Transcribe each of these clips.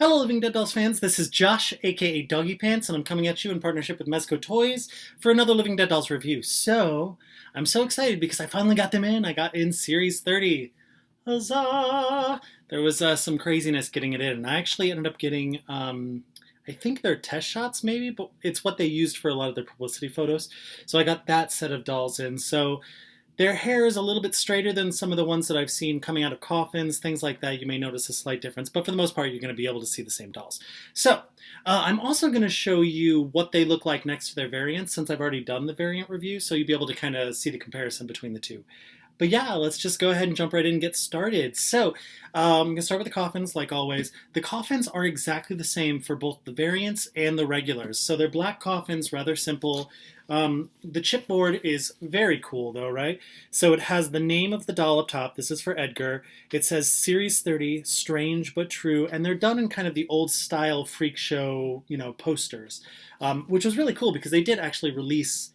Hello, Living Dead Dolls fans. This is Josh, aka Doggiepants, and I'm coming at you in partnership with Mezco Toys for another Living Dead Dolls review. I'm so excited because I finally got them in. I got in Series 30. Huzzah! There was some craziness getting it in, and I actually ended up getting, I think they're test shots maybe, but it's what they used for a lot of their publicity photos. So I got that set of dolls in. So their hair is a little bit straighter than some of the ones that I've seen coming out of coffins, things like that. You may notice a slight difference, but for the most part, you're going to be able to see the same dolls. I'm also going to show you what they look like next to their variants, since I've already done the variant review, so you'll be able to kind of see the comparison between the two. But yeah, let's just go ahead and jump right in and get started. I'm going to start with the coffins, like always. The coffins are exactly the same for both the variants and the regulars. So they're black coffins, rather simple. The chipboard is very cool, though, right? So it has the name of the doll up top. This is for Edgar. It says Series 30, Strange but True, and they're done in kind of the old-style freak show, posters, which was really cool because they did actually release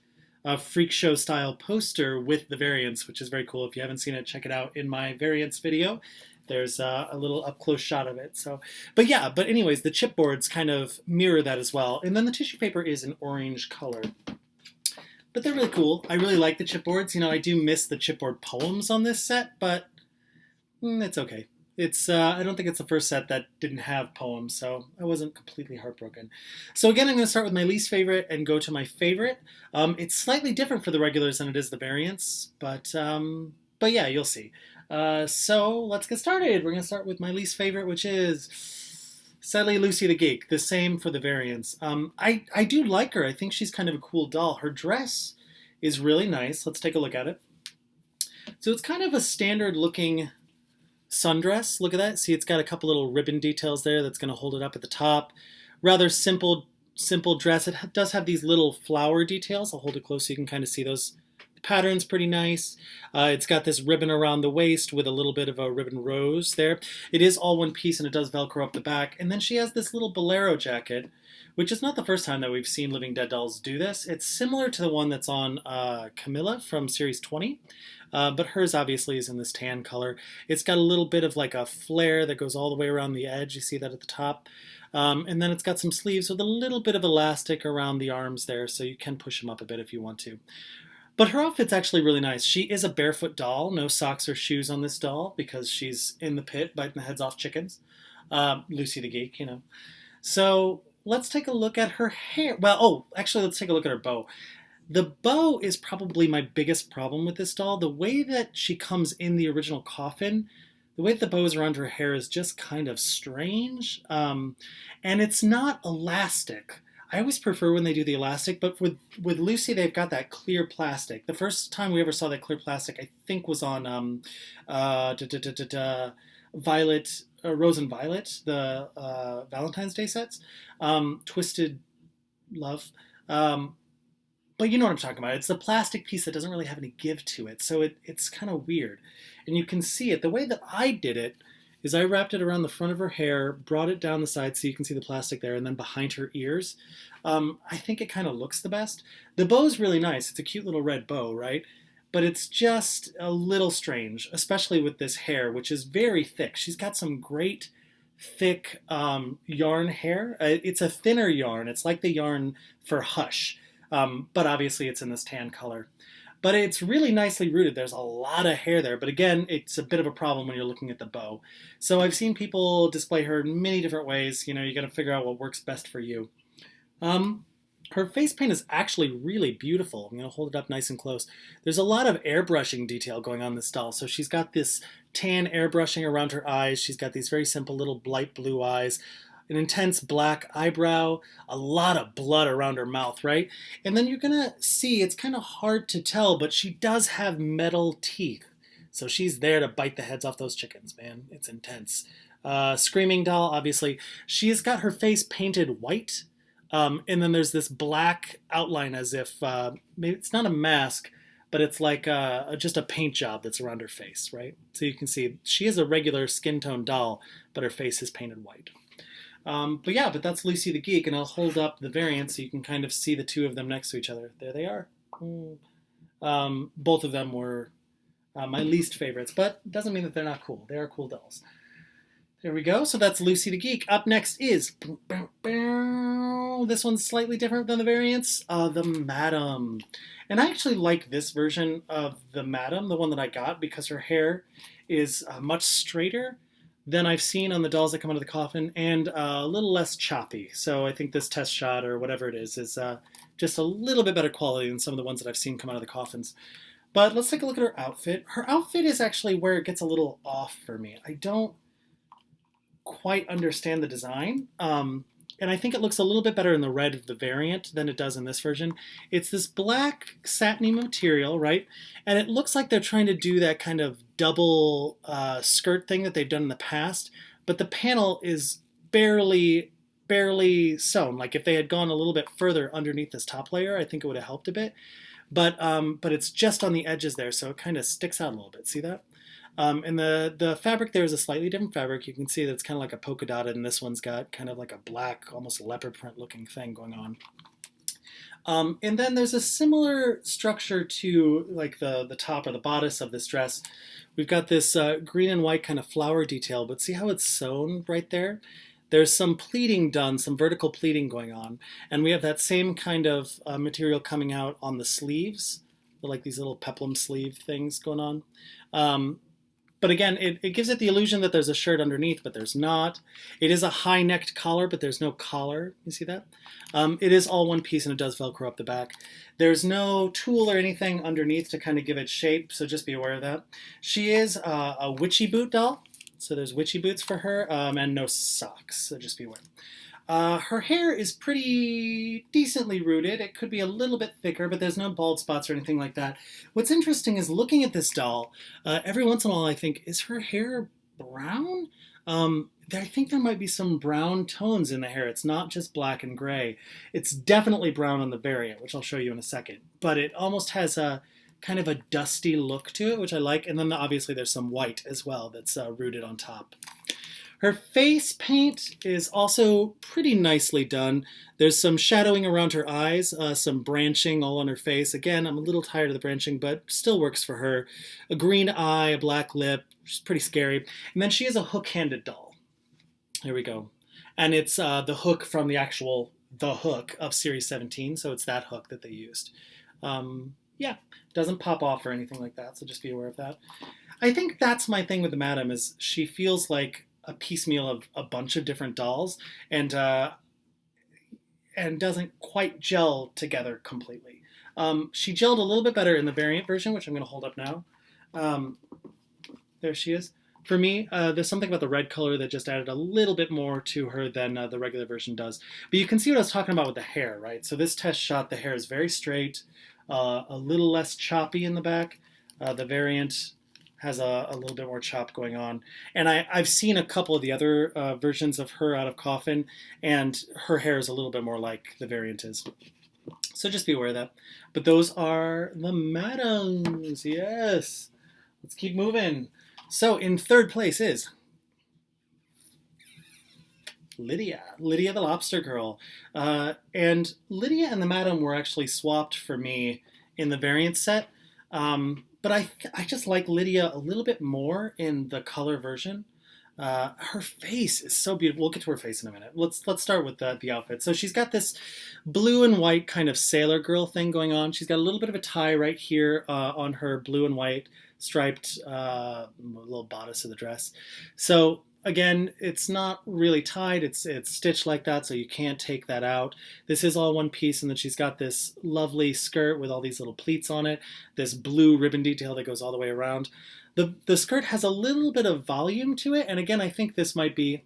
a freak show style poster with the variants, which is very cool. If you haven't seen it, check it out in my variants video. There's a little up close shot of it. But anyways, the chipboards kind of mirror that as well. And then the tissue paper is an orange color. But they're really cool. I really like the chipboards. I do miss the chipboard poems on this set, but it's okay. I don't think it's the first set that didn't have poems, so I wasn't completely heartbroken. So again, I'm going to start with my least favorite and go to my favorite. It's slightly different for the regulars than it is the variants, but yeah, you'll see. So let's get started. We're going to start with my least favorite, which is sadly Lucy the Geek. The same for the variants. I do like her. I think she's kind of a cool doll. Her dress is really nice. Let's take a look at it. So it's kind of a standard looking sundress. Look at that. See, it's got a couple little ribbon details there that's going to hold it up at the top. Rather simple dress. It does have these little flower details. I'll hold it close so you can kind of see those. The pattern's pretty nice. It's got this ribbon around the waist with a little bit of a ribbon rose there. It is all one piece and it does Velcro up the back. And then she has this little bolero jacket, which is not the first time that we've seen Living Dead dolls do this. It's similar to the one that's on Camilla from Series 20. But hers obviously is in this tan color. It's got a little bit of like a flare that goes all the way around the edge. You see that at the top. And then it's got some sleeves with a little bit of elastic around the arms there, so you can push them up a bit if you want to. But her outfit's actually really nice. She is a barefoot doll. No socks or shoes on this doll because she's in the pit biting the heads off chickens. Lucy the Geek, So let's take a look at her hair. Actually, let's take a look at her bow. The bow is probably my biggest problem with this doll. The way that she comes in the original coffin, the way that the bow is around her hair is just kind of strange. And it's not elastic. I always prefer when they do the elastic, but with Lucy, they've got that clear plastic. The first time we ever saw that clear plastic, I think, was on Violet, Rose and Violet, the Valentine's Day sets. Twisted Love. But you know what I'm talking about. It's the plastic piece that doesn't really have any give to it, so it's kind of weird. And you can see it. The way that I did it is I wrapped it around the front of her hair, brought it down the side so you can see the plastic there, and then behind her ears. I think it kind of looks the best. The bow's really nice. It's a cute little red bow, right? But it's just a little strange, especially with this hair, which is very thick. She's got some great thick yarn hair. It's a thinner yarn. It's like the yarn for Hush. But obviously it's in this tan color. But it's really nicely rooted. There's a lot of hair there. But again, it's a bit of a problem when you're looking at the bow. So I've seen people display her in many different ways. You got to figure out what works best for you. Her face paint is actually really beautiful. I'm going to hold it up nice and close. There's a lot of airbrushing detail going on this doll. So she's got this tan airbrushing around her eyes. She's got these very simple little light blue eyes. An intense black eyebrow, a lot of blood around her mouth, right? And then you're gonna see, it's kind of hard to tell, but she does have metal teeth. So she's there to bite the heads off those chickens, man. It's intense. Screaming doll, obviously. She's got her face painted white, and then there's this black outline as if, maybe it's not a mask, but it's like just a paint job that's around her face, right? So you can see she is a regular skin tone doll, but her face is painted white. But that's Lucy the Geek, and I'll hold up the variant so you can kind of see the two of them next to each other. There they are. Both of them were my least favorites, but it doesn't mean that they're not cool. They are cool dolls. There we go. So that's Lucy the Geek. Up next is this one's slightly different than the variants. The Madam, and I actually like this version of the Madam, the one that I got, because her hair is much straighter than I've seen on the dolls that come out of the coffin, and a little less choppy. So I think this test shot or whatever it is just a little bit better quality than some of the ones that I've seen come out of the coffins. But let's take a look at her outfit. Her outfit is actually where it gets a little off for me. I don't quite understand the design. And I think it looks a little bit better in the red of the variant than it does in this version. It's this black satiny material, right? And it looks like they're trying to do that kind of double skirt thing that they've done in the past, but the panel is barely sewn. Like if they had gone a little bit further underneath this top layer, I think it would have helped a bit. But it's just on the edges there, so it kind of sticks out a little bit. See that? And the fabric there is a slightly different fabric. You can see that it's kind of like a polka dotted, and this one's got kind of like a black, almost leopard print looking thing going on. And then there's a similar structure to like the top or the bodice of this dress. We've got this green and white kind of flower detail, but see how it's sewn right there? There's some pleating done, some vertical pleating going on, and we have that same kind of material coming out on the sleeves, like these little peplum sleeve things going on. But again, it gives it the illusion that there's a shirt underneath, but there's not. It is a high-necked collar, but there's no collar. You see that? It is all one piece, and it does Velcro up the back. There's no tulle or anything underneath to kind of give it shape, so just be aware of that. She is a witchy boot doll, so there's witchy boots for her, and no socks, so just be aware. Her hair is pretty decently rooted. It could be a little bit thicker, but there's no bald spots or anything like that. What's interesting is looking at this doll, every once in a while I think, is her hair brown? I think there might be some brown tones in the hair. It's not just black and gray. It's definitely brown on the variant, which I'll show you in a second. But it almost has a kind of a dusty look to it, which I like. And then obviously there's some white as well that's rooted on top. Her face paint is also pretty nicely done. There's some shadowing around her eyes, some branching all on her face. Again, I'm a little tired of the branching, but still works for her. A green eye, a black lip, she's pretty scary. And then she is a hook-handed doll. Here we go. And it's the hook from the hook of Series 17, so it's that hook that they used. Yeah, doesn't pop off or anything like that, so just be aware of that. I think that's my thing with the Madam, is she feels like a piecemeal of a bunch of different dolls, and doesn't quite gel together completely. She gelled a little bit better in the variant version, which I'm going to hold up now. There she is. For me, there's something about the red color that just added a little bit more to her than the regular version does. But you can see what I was talking about with the hair, right? So this test shot, the hair is very straight, a little less choppy in the back. The variant has a little bit more chop going on. And I've seen a couple of the other versions of her out of coffin, and her hair is a little bit more like the variant is. So just be aware of that. But those are the Madams, yes. Let's keep moving. So in third place is Lydia the Lobster Girl. And Lydia and the Madam were actually swapped for me in the variant set. But I just like Lydia a little bit more in the color version. Her face is so beautiful. We'll get to her face in a minute. Let's start with the outfit. So she's got this blue and white kind of sailor girl thing going on. She's got a little bit of a tie right here on her blue and white striped little bodice of the dress. So again, it's not really tied. It's stitched like that, so you can't take that out. This is all one piece, and then she's got this lovely skirt with all these little pleats on it, this blue ribbon detail that goes all the way around. The skirt has a little bit of volume to it, and again, I think this might be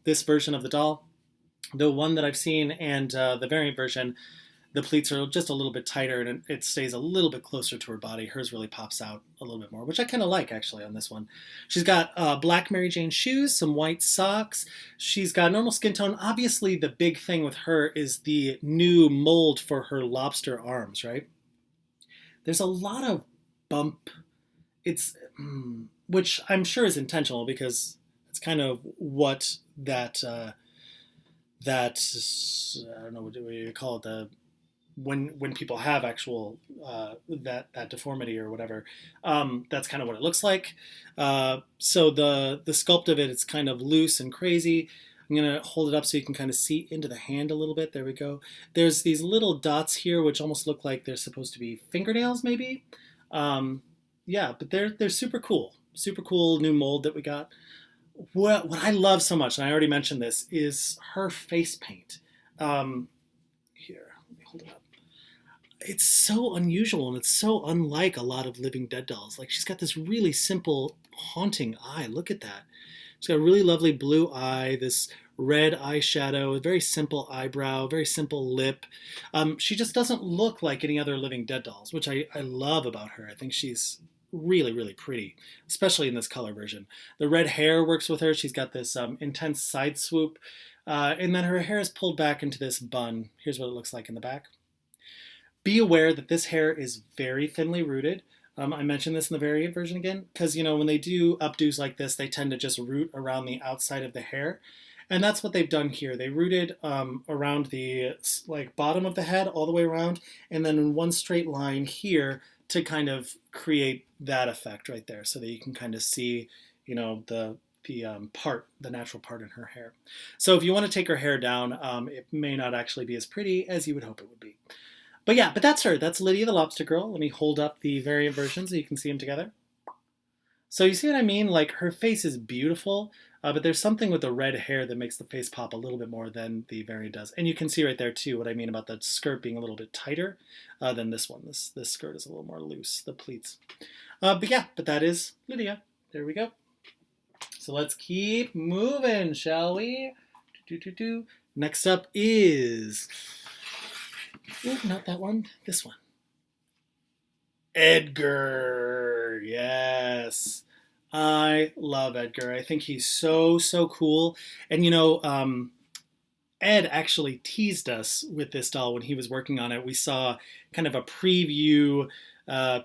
this version of the doll. The one that I've seen and the variant version, the pleats are just a little bit tighter, and it stays a little bit closer to her body. Hers really pops out a little bit more, which I kind of like, actually, on this one. She's got black Mary Jane shoes, some white socks. She's got normal skin tone. Obviously, the big thing with her is the new mold for her lobster arms, right? There's a lot of bump. Which I'm sure is intentional, because it's kind of what that I don't know, what do you call it, when people have actual that deformity or whatever. That's kind of what it looks like. So the sculpt of it, it's kind of loose and crazy. I'm gonna hold it up so you can kind of see into the hand a little bit. There we go. There's these little dots here which almost look like they're supposed to be fingernails, maybe. Um, yeah, but they're super cool. Super cool new mold that we got. What I love so much, and I already mentioned this, is her face paint. Here, let me hold it up. It's so unusual and it's so unlike a lot of Living Dead dolls. Like she's got this really simple, haunting eye. Look at that. She's got a really lovely blue eye, this red eyeshadow, a very simple eyebrow, very simple lip. She just doesn't look like any other Living Dead dolls, which I love about her. I think she's really, really pretty, especially in this color version. The red hair works with her. She's got this intense side swoop. And then her hair is pulled back into this bun. Here's what it looks like in the back. Be aware that this hair is very thinly rooted. I mentioned this in the variant version again, because when they do updos like this, they tend to just root around the outside of the hair. And that's what they've done here. They rooted around the bottom of the head all the way around, and then in one straight line here to kind of create that effect right there, so that you can kind of see, the natural part in her hair. So if you want to take her hair down, it may not actually be as pretty as you would hope it would be. But yeah, but that's her. That's Lydia the Lobster Girl. Let me hold up the variant version so you can see them together. So you see what I mean? Like her face is beautiful, but there's something with the red hair that makes the face pop a little bit more than the variant does. And you can see right there too what I mean about the skirt being a little bit tighter than this one. This skirt is a little more loose, the pleats. But yeah, but that is Lydia. There we go. So let's keep moving, shall we? Next up is... Ooh, not that one. This one. Edgar. Yes. I love Edgar. I think he's so, so cool. And Ed actually teased us with this doll when he was working on it. We saw kind of a preview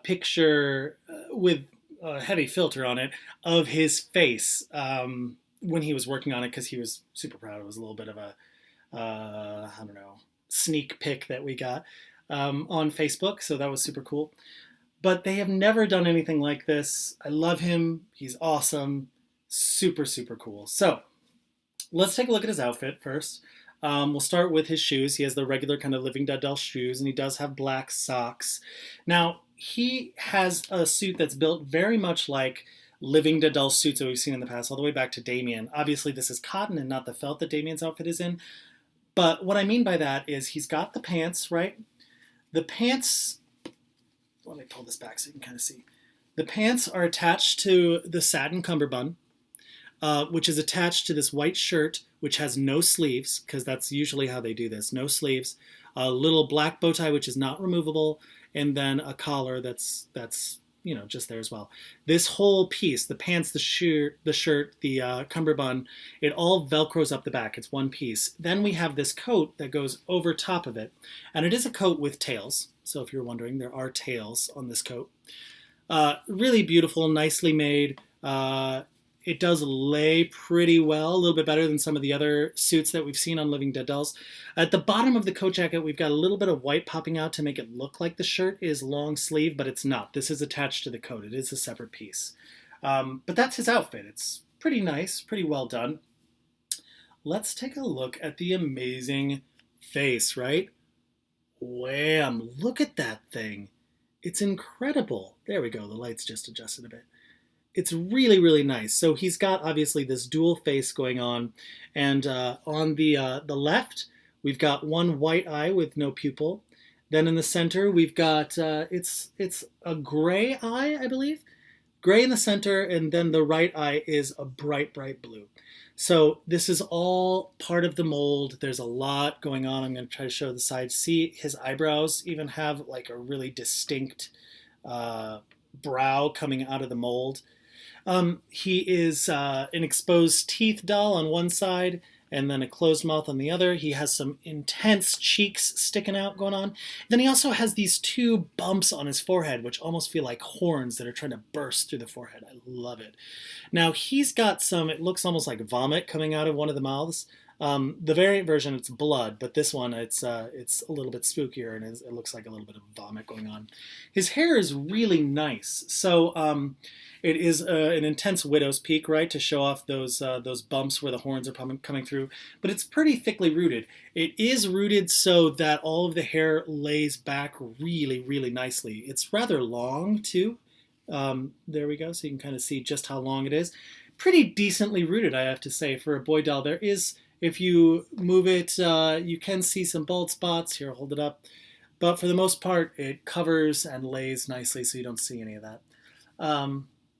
picture with a heavy filter on it of his face when he was working on it, because he was super proud. It was a little bit of a, I don't know, sneak pic that we got on Facebook, so that was super cool. But they have never done anything like this. I love him. He's awesome. Super, super cool. So let's take a look at his outfit first. We'll start with his shoes. He has the regular kind of Living Dead doll shoes, and he does have black socks. Now, he has a suit that's built very much like Living Dead doll suits that we've seen in the past, all the way back to Damien. Obviously, this is cotton and not the felt that Damien's outfit is in. But what I mean by that is he's got the pants, right? The pants, let me pull this back so you can kind of see. The pants are attached to the satin cummerbund, which is attached to this white shirt, which has no sleeves, because that's usually how they do this, no sleeves. A little black bow tie, which is not removable, and then a collar that's just there as well. This whole piece, the pants, the shirt, the cummerbund, it all velcros up the back. It's one piece. Then we have this coat that goes over top of it. And it is a coat with tails. So if you're wondering, there are tails on this coat. Really beautiful, nicely made. It does lay pretty well, a little bit better than some of the other suits that we've seen on Living Dead dolls. At the bottom of the coat jacket, we've got a little bit of white popping out to make it look like the shirt is long sleeve, but it's not. This is attached to the coat. It is a separate piece. But that's his outfit. It's pretty nice, pretty well done. Let's take a look at the amazing face, right? Wham! Look at that thing. It's incredible. There we go. The light's just adjusted a bit. It's really, really nice. So he's got obviously this dual face going on, and on the left we've got one white eye with no pupil. Then in the center we've got it's a gray eye, I believe, gray in the center, and then the right eye is a bright, bright blue. So this is all part of the mold. There's a lot going on. I'm going to try to show the sides. See, his eyebrows even have like a really distinct brow coming out of the mold. He is an exposed teeth doll on one side and then a closed mouth on the other. He has some intense cheeks sticking out going on. Then he also has these two bumps on his forehead, which almost feel like horns that are trying to burst through the forehead. I love it. Now he's got some, it looks almost like vomit coming out of one of the mouths. The variant version, it's blood, but this one, it's a little bit spookier and it looks like a little bit of vomit going on. His hair is really nice, so it is an intense widow's peak, right, to show off those bumps where the horns are coming through. But it's pretty thickly rooted. It is rooted so that all of the hair lays back really, really nicely. It's rather long too. There we go, so you can kind of see just how long it is. Pretty decently rooted, I have to say, for a boy doll. There is, if you move it, you can see some bald spots. Here, hold it up. But for the most part, it covers and lays nicely, so you don't see any of that.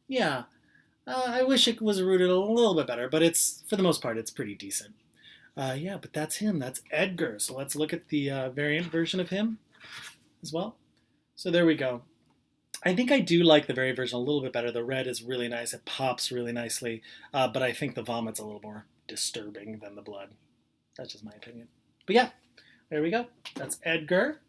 Yeah, I wish it was rooted a little bit better, but it's, for the most part, it's pretty decent. Yeah, but that's him. That's Edgar. So let's look at the variant version of him as well. So there we go. I think I do like the variant version a little bit better. The red is really nice. It pops really nicely. But I think the vomit's a little more disturbing than the blood. That's just my opinion. But yeah, there we go. That's Edgar.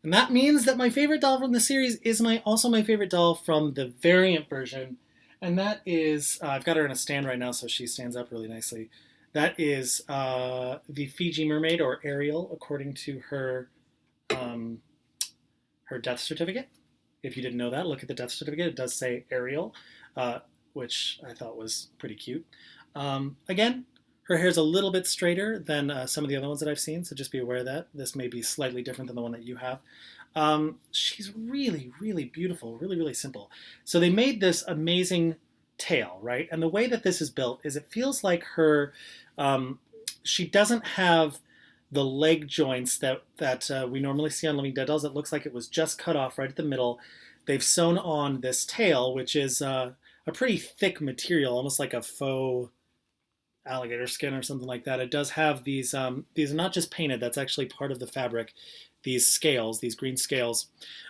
And that means that my favorite doll from the series is also my favorite doll from the variant version. And that is, I've got her in a stand right now, so she stands up really nicely. That is the Fiji mermaid, or Ariel, according to her her death certificate. If you didn't know that, look at the death certificate. It does say Ariel, which I thought was pretty cute. Again, her hair's a little bit straighter than some of the other ones that I've seen, so just be aware of that. This may be slightly different than the one that you have. She's really, really beautiful, really, really simple. So they made this amazing tail, right? And the way that this is built is it feels like she doesn't have the leg joints that we normally see on living dead dolls. It looks like it was just cut off right at the middle. They've sewn on this tail, which is a pretty thick material, almost like a faux alligator skin or something like that. It does have these are not just painted, that's actually part of the fabric, these scales, these green scales.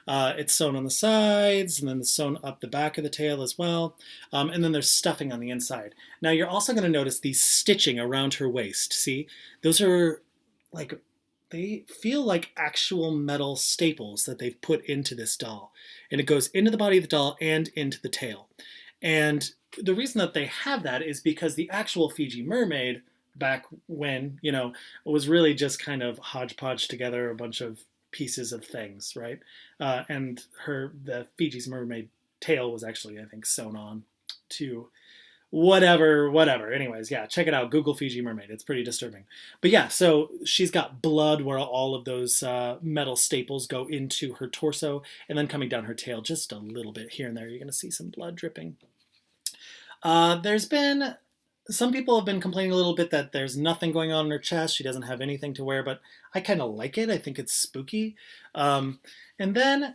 It's sewn on the sides, and then it's sewn up the back of the tail as well, and then there's stuffing on the inside. Now you're also going to notice these stitching around her waist. See, those are like, they feel like actual metal staples that they've put into this doll, and it goes into the body of the doll and into the tail. And the reason that they have that is because the actual Fiji mermaid, back when, was really just kind of hodgepodge together a bunch of pieces of things, right? And the Fiji's mermaid tail was actually, I think, sewn on to whatever. Anyways, yeah, check it out. Google Fiji mermaid. It's pretty disturbing. But yeah, so she's got blood where all of those metal staples go into her torso, and then coming down her tail just a little bit here and there. You're going to see some blood dripping. There's been, some people have been complaining a little bit that there's nothing going on in her chest. She doesn't have anything to wear, but I kind of like it. I think it's spooky. And then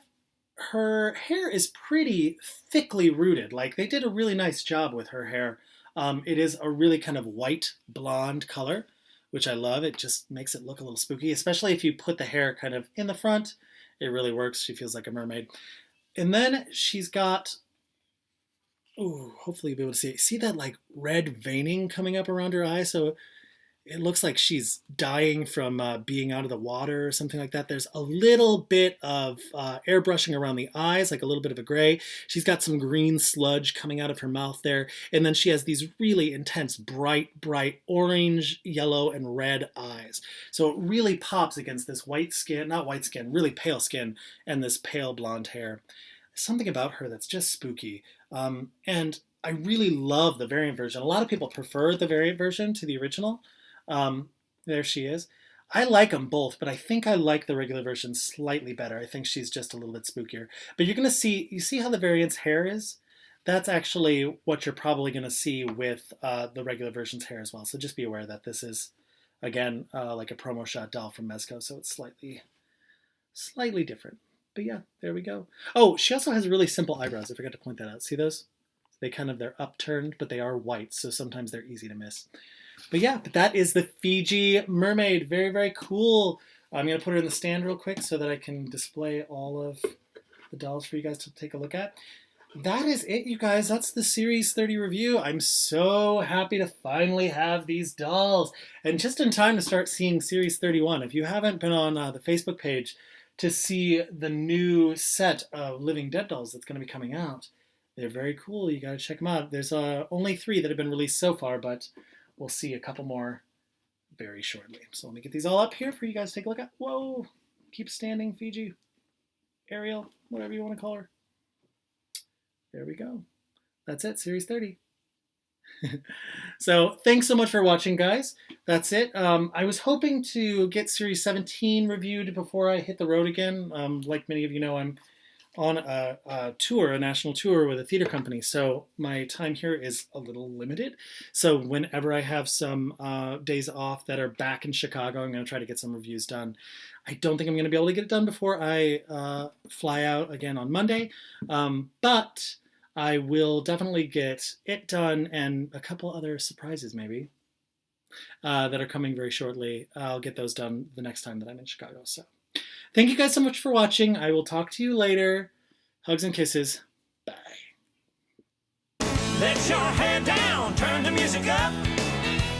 her hair is pretty thickly rooted. Like, they did a really nice job with her hair. It is a really kind of white blonde color, which I love. It just makes it look a little spooky, especially if you put the hair kind of in the front. It really works. She feels like a mermaid. And then she's got, ooh, hopefully you'll be able to see that like red veining coming up around her eye. So it looks like she's dying from being out of the water or something like that. There's a little bit of airbrushing around the eyes, like a little bit of a gray. She's got some green sludge coming out of her mouth there. And then she has these really intense, bright orange, yellow, and red eyes. So it really pops against this white skin, not white skin, really pale skin, and this pale blonde hair. There's something about her that's just spooky. And I really love the variant version. A lot of people prefer the variant version to the original. There she is. I like them both, but I think I like the regular version slightly better. I think she's just a little bit spookier. But you're going to see, you see how the variant's hair is? That's actually what you're probably going to see with the regular version's hair as well. So just be aware that this is, again, like a promo shot doll from Mezco, so it's slightly different. But yeah, there we go. Oh, she also has really simple eyebrows. I forgot to point that out. See those? They're upturned, but they are white, so sometimes they're easy to miss. But yeah, that is the Fiji mermaid. Very, very cool. I'm going to put her in the stand real quick so that I can display all of the dolls for you guys to take a look at. That is it, you guys. That's the Series 30 review. I'm so happy to finally have these dolls. And just in time to start seeing Series 31. If you haven't been on the Facebook page to see the new set of Living Dead dolls that's going to be coming out, they're very cool. You got to check them out. There's only 3 that have been released so far, but we'll see a couple more very shortly. So let me get these all up here for you guys to take a look at. Whoa, keep standing, Fiji, Ariel, whatever you want to call her. There we go. That's it, Series 30. So thanks so much for watching, guys. That's it. I was hoping to get Series 17 reviewed before I hit the road again. Like many of you know, I'm on a tour, a national tour with a theater company, so my time here is a little limited. So whenever I have some days off that are back in Chicago, I'm going to try to get some reviews done. I don't think I'm going to be able to get it done before I fly out again on Monday, but I will definitely get it done and a couple other surprises maybe that are coming very shortly. I'll get those done the next time that I'm in Chicago. So thank you guys so much for watching. I will talk to you later. Hugs and kisses. Bye. Let your hair down, turn the music up.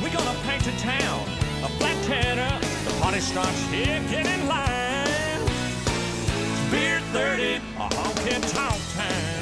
We're gonna paint a town, a black cat. The party starts here, get in line. Beer 30, a honky tonk time.